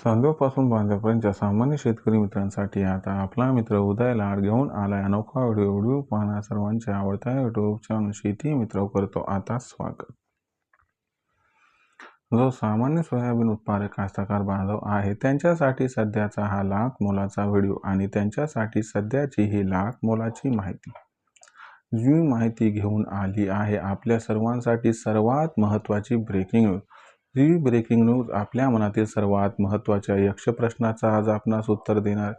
चांदोपासून बांद्यापर्यंतच्या सामान्य शेतकरी मित्रांसाठी आता आपला मित्र उदय लाड घेऊन आलाय अनोखा व्हिडिओ पाहणा सर्वांच्या आवडत्या युट्यूब चॅनल शेती मित्र करतो आता स्वागत। जो सामान्य सोयाबीन उत्पादक कास्तकार बांधव आहे त्यांच्यासाठी सध्याचा हा लाख मोलाचा व्हिडिओ आणि त्यांच्यासाठी सध्याची ही लाख मोलाची माहिती जी माहिती घेऊन आली आहे आपल्या सर्वांसाठी सर्वात महत्त्वाची ब्रेकिंग न्यूज। ही ब्रेकिंग न्यूज आपल्या मनातील सर्वात महत्त्वाच्या यक्ष प्रश्नाचा आज आपणास उत्तर देणार।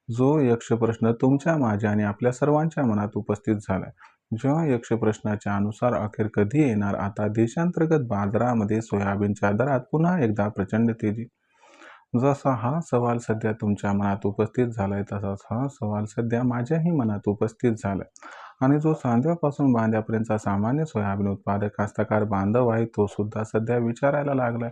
जो यक्ष प्रश्न तुमच्या माझ्या आणि आपल्या सर्वांच्या मनात उपस्थित झालाय। ज्या यक्ष प्रश्नाच्या अनुसार अखेर कधी येणार आता देशांतर्गत बाजारामध्ये सोयाबीनच्या दरात पुन्हा एकदा प्रचंड तेजी। जसा हा सवाल सध्या तुमच्या मनात उपस्थित झालाय तसाच हा सवाल सध्या माझ्याही मनात उपस्थित झालाय आणि जो सांध्यापासून बांध्यापर्यंतचा सामान्य सोयाबीन उत्पादक कास्तकार बांधव आहे तो सुद्धा सध्या विचारायला लागलाय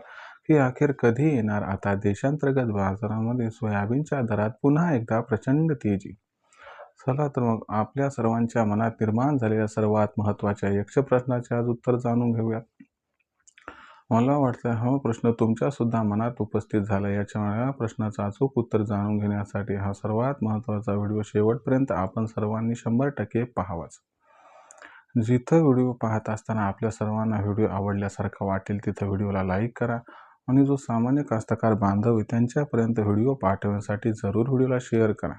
की अखेर कधी येणार आता देशांतर्गत बाजारामध्ये सोयाबीनच्या दरात पुन्हा एकदा प्रचंड तेजी। चला तर मग आपल्या सर्वांच्या मनात निर्माण झालेल्या सर्वात महत्त्वाच्या यक्ष प्रश्नाचे आज उत्तर जाणून घेऊया। मला वाटतं हा प्रश्न तुमच्या सुद्धा मनात उपस्थित झाला। या प्रश्नाचं अचूक उत्तर जाणून घेण्यासाठी हा सर्वात महत्त्वाचा व्हिडिओ शेवटपर्यंत आपण सर्वांनी 100% पाहावाच। जिथं व्हिडिओ पाहत असताना आपल्या सर्वांना व्हिडिओ आवडल्यासारखा वाटेल तिथं व्हिडिओला लाईक करा आणि जो सामान्य कास्तकार बांधव त्यांच्यापर्यंत व्हिडिओ पाठवण्यासाठी जरूर व्हिडिओला शेअर करा।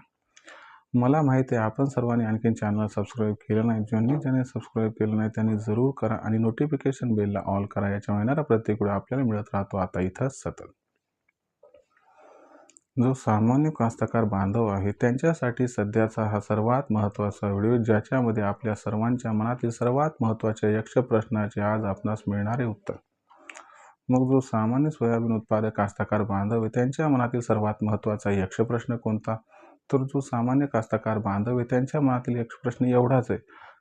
मला माहिती आहे आपण सर्वांनी आणखीन चॅनल सबस्क्राईब केलं नाही, ज्यांनी सबस्क्राईब केलं नाही त्यांनी जरूर करा आणि नोटिफिकेशन बेलला ऑल करा। याच्यामुळे येणारा प्रत्येक व्हिडिओ आपल्याला मिळत राहतो आता इथं सतत। जो सामान्य कास्तकार बांधव आहे त्यांच्यासाठी सध्याचा हा सर्वात महत्त्वाचा व्हिडिओ ज्याच्यामध्ये आपल्या सर्वांच्या मनातील सर्वात महत्त्वाच्या यक्ष प्रश्नाचे आज आपणास मिळणारे उत्तर। मग जो सामान्य सोयाबीन उत्पादक कास्तकार बांधव आहे त्यांच्या मनातील सर्वात महत्त्वाचा यक्ष प्रश्न कोणता, तर जो सामान्य कास्तकार बांधव आहे त्यांच्या मनातील यक्ष प्रश्न एवढाच आहे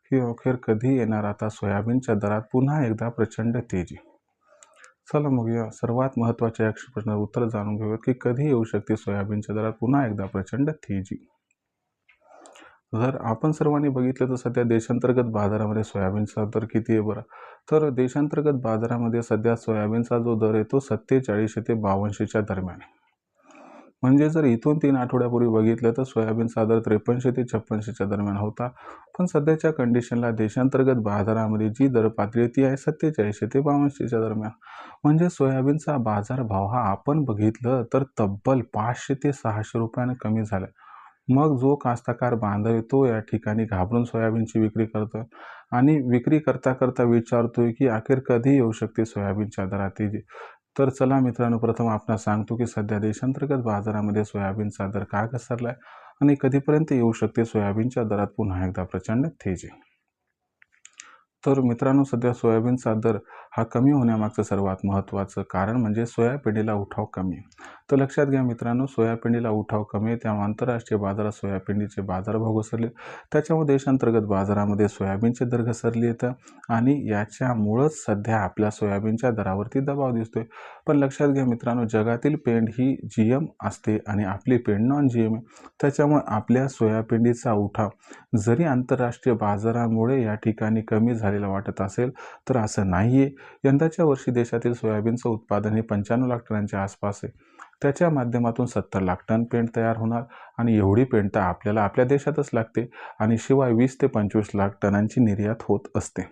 की अखेर कधी येणार आता सोयाबीनच्या दरात पुन्हा एकदा प्रचंड तेजी। चला मग या सर्वात महत्त्वाच्या यक्ष प्रश्नाचं उत्तर जाणून घेऊया की कधी येऊ शकते सोयाबीनच्या दरात पुन्हा एकदा प्रचंड तेजी। जर आपण सर्वांनी बघितलं तर सध्या देशांतर्गत बाजारामध्ये सोयाबीनचा दर किती आहे बरं, तर देशांतर्गत बाजारामध्ये सध्या सोयाबीनचा जो दर आहे तो 4700 ते 5200च्या दरम्यान आहे। म्हणजे जर इथून 3 आठवड्यापूर्वी बघितलं तर सोयाबीनचा दर 5300 ते 5600च्या दरम्यान होता, पण सध्याच्या कंडिशनला देशांतर्गत बाजारामध्ये जी दर पातळी ती आहे 4700 ते 5200च्या दरम्यान। म्हणजे सोयाबीनचा बाजारभाव हा आपण बघितलं तर तब्बल 500 ते 600 रुपयाने कमी झाला। मग जो कास्तकार बांधव आहे तो या ठिकाणी घाबरून सोयाबीनची विक्री करतोय आणि विक्री करता करता विचारतोय की अखेर कधी येऊ शकते सोयाबीनच्या दरात तेजी। तर चला मित्रांनो प्रथम आपणास सांगतो की सध्या देशांतर्गत बाजारामध्ये सोयाबीनचा दर का घसरलाय आणि कधीपर्यंत येऊ शकते सोयाबीनच्या दरात पुन्हा एकदा प्रचंड तेजी। तर मित्रांनो सध्या सोयाबीनचा दर हा कमी होण्यामागचं सर्वात महत्त्वाचं कारण म्हणजे सोयाबीनला उठाव कमी आहे। तर लक्षात घ्या मित्रांनो सोयाबीनला उठाव कमी आहे त्यामुळे आंतरराष्ट्रीय बाजारात सोयाबीनचे बाजारभाव घसरले, त्याच्यामुळे देशांतर्गत बाजारामध्ये सोयाबीनचे दर घसरले येतं आणि याच्यामुळंच सध्या आपल्या सोयाबीनच्या दरावरती दबाव दिसतोय। पण लक्षात घ्या मित्रांनो जगातील पेंड ही GM असते आणि आपली पेंड नॉन GM आहे, त्याच्यामुळे आपल्या सोयाबीनचा उठाव जरी आंतरराष्ट्रीय बाजारामुळे या ठिकाणी कमी झालेला वाटत असेल तर असं नाहीये। यंदाच्या वर्षी देशातील सोयाबीनचं उत्पादन हे 95 लाख टनांच्या आसपास आहे, त्याच्या माध्यमातून 70 लाख टन पेंड तयार होणार आणि एवढी पेंड तर आपल्याला आपल्या देशातच लागते आणि शिवाय 20 ते 25 लाख टनांची निर्यात होत असते।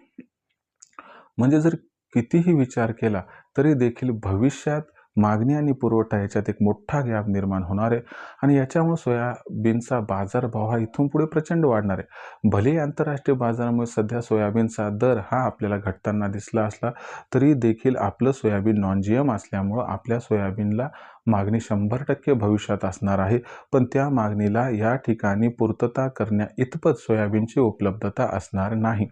म्हणजे जर कितीही विचार केला तरी देखील भविष्यात मागणी आणि पुरवठा याच्यात एक मोठा गॅप निर्माण होणार आहे आणि याच्यामुळे सोयाबीनचा बाजारभाव हा इथून पुढे प्रचंड वाढणार आहे। भले आंतरराष्ट्रीय बाजारामुळे सध्या सोयाबीनचा दर हा आपल्याला घटताना दिसला असला तरी देखील आपलं सोयाबीन नॉन GM असल्यामुळं आपल्या सोयाबीनला मागणी 100% भविष्यात असणार आहे, पण त्या मागणीला या ठिकाणी पूर्तता करण्या इतपत सोयाबीनची उपलब्धता असणार नाही।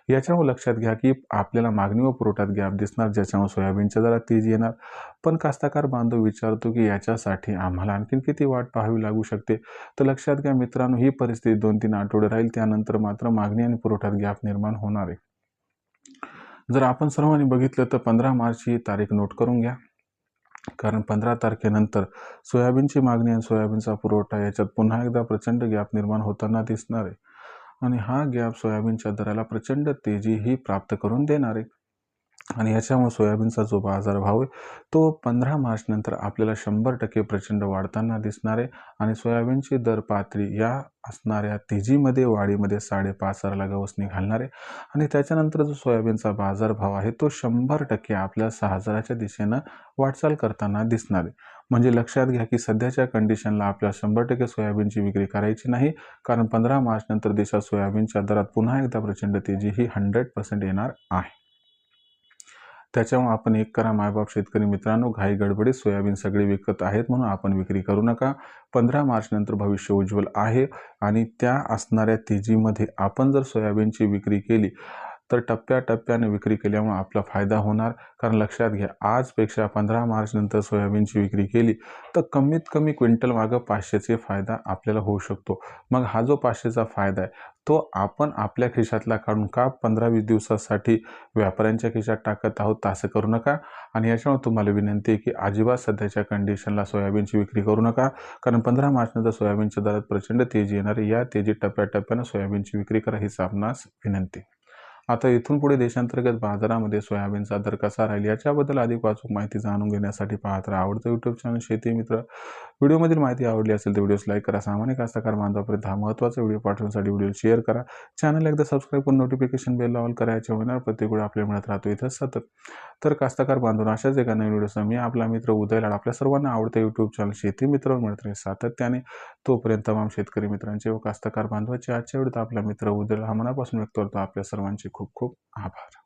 याच्यामुळे लक्षात घ्या की आपल्याला मागणी व पुरवठ्यात गॅप दिसणार ज्याच्यामुळे सोयाबीनच्या दरात तेजी येणार। पण कास्तकार बांधव विचारतो की याच्यासाठी आम्हाला आणखीन किती वाट पाहावी लागू शकते, तर लक्षात घ्या मित्रांनो ही परिस्थिती 2-3 आठवडे राहील, त्यानंतर मात्र मागणी आणि पुरवठ्यात गॅप निर्माण होणार आहे। जर आपण सर्वांनी बघितलं तर 15 मार्च ही तारीख नोट करून घ्या, कारण 15 तारखेनंतर सोयाबीनची मागणी आणि सोयाबीनचा पुरवठा याच्यात पुन्हा एकदा प्रचंड गॅप निर्माण होताना दिसणार आहे आणि हा गॅप सोयाबीनच्या दराला प्रचंड तेजी ही प्राप्त करून देणार आहे। आणि याच्यामुळे सोयाबीनचा जो बाजारभाव आहे तो 15 मार्च नंतर आपल्याला 100% प्रचंड वाढताना दिसणार आहे आणि सोयाबीनची दर पातळी या असणाऱ्या तेजीमध्ये वाढीमध्ये 5.5 गवसणी घालणार आहे आणि त्याच्यानंतर जो सोयाबीनचा बाजारभाव आहे तो 100% आपल्या 6,000च्या दिशेनं वाटचाल करताना दिसणार आहे. म्हणजे लक्षात घ्या की सध्याच्या कंडिशनला आपल्याला 100% सोयाबीनची विक्री करायची नाही, कारण 15 मार्च नंतर देशात सोयाबीनच्या दरात पुन्हा एकदा प्रचंड तेजी ही 100% येणार आहे. त्याच्यामुळे आपण एक करा मायबाप शेतकरी मित्रांनो, घाई गडबडीत सोयाबीन सगळे विकत आहेत म्हणून आपण विक्री करू नका. 15 मार्च नंतर भविष्य उज्ज्वल आहे आणि त्या असणाऱ्या तेजीमध्ये आपण जर सोयाबीनची विक्री केली तर टप्प्याटप्प्याने विक्री केल्यामुळे आपला फायदा होणार. कारण लक्षात घ्या, आजपेक्षा 15 मार्च नंतर सोयाबीनची विक्री केली तर कमीत कमी क्विंटल मागं 500चे फायदा आपल्याला होऊ शकतो. मग हा जो 500चा फायदा आहे तो आपण आपल्या खिशातला काढून का 15-20 दिवसासाठी व्यापाऱ्यांच्या खिशात टाकत आहोत, असं करू नका. आणि याच्यामुळे तुम्हाला विनंती आहे की अजिबात सध्याच्या कंडिशनला सोयाबीनची विक्री करू नका, कारण 15 मार्च नंतर सोयाबीनच्या दरात प्रचंड तेजी येणार आहे. या तेजी टप्प्याटप्प्यानं सोयाबीनची विक्री करा हीच आपणास विनंती. आता इथून पुढे देशांतर्गत बाजारामध्ये सोयाबीनचा दर कसा राहील याच्याबद्दल अधिक वाचूक माहिती जाणून घेण्यासाठी पाहत राहा आवडतं यूट्यूब चॅनल शेती मित्र. व्हिडिओमधील माहिती आवडली असेल तर व्हिडिओस लाईक करा. सामान्य कास्तकार बांधवापर्यंत हा महत्त्वाचा व्हिडिओ पाठवण्यासाठी व्हिडिओ शेअर करा. चॅनल एकदा सबस्क्राईब करून नोटिफिकेशन बेल ऑल करायचे होणार प्रत्येक वेळी आपल्याला मिळत राहतो इथं सतत. तर कास्तकार बांधवांनो, अशाच एका नवीन व्हिडिओसह मी आपला मित्र उदय लाड आपल्या सर्वांना आवडतं यूट्यूब चॅनल शेती मित्रावर मिळत राहील सातत्याने. तोपर्यंत तमाम शेतकरी मित्रांचे व कास्तकार बांधवांचे आजच्या व्हिडिओत आपला मित्र उदय हा मनापासून व्यक्त करतो. आपल्या सर्वांचे खूप खूप आभार.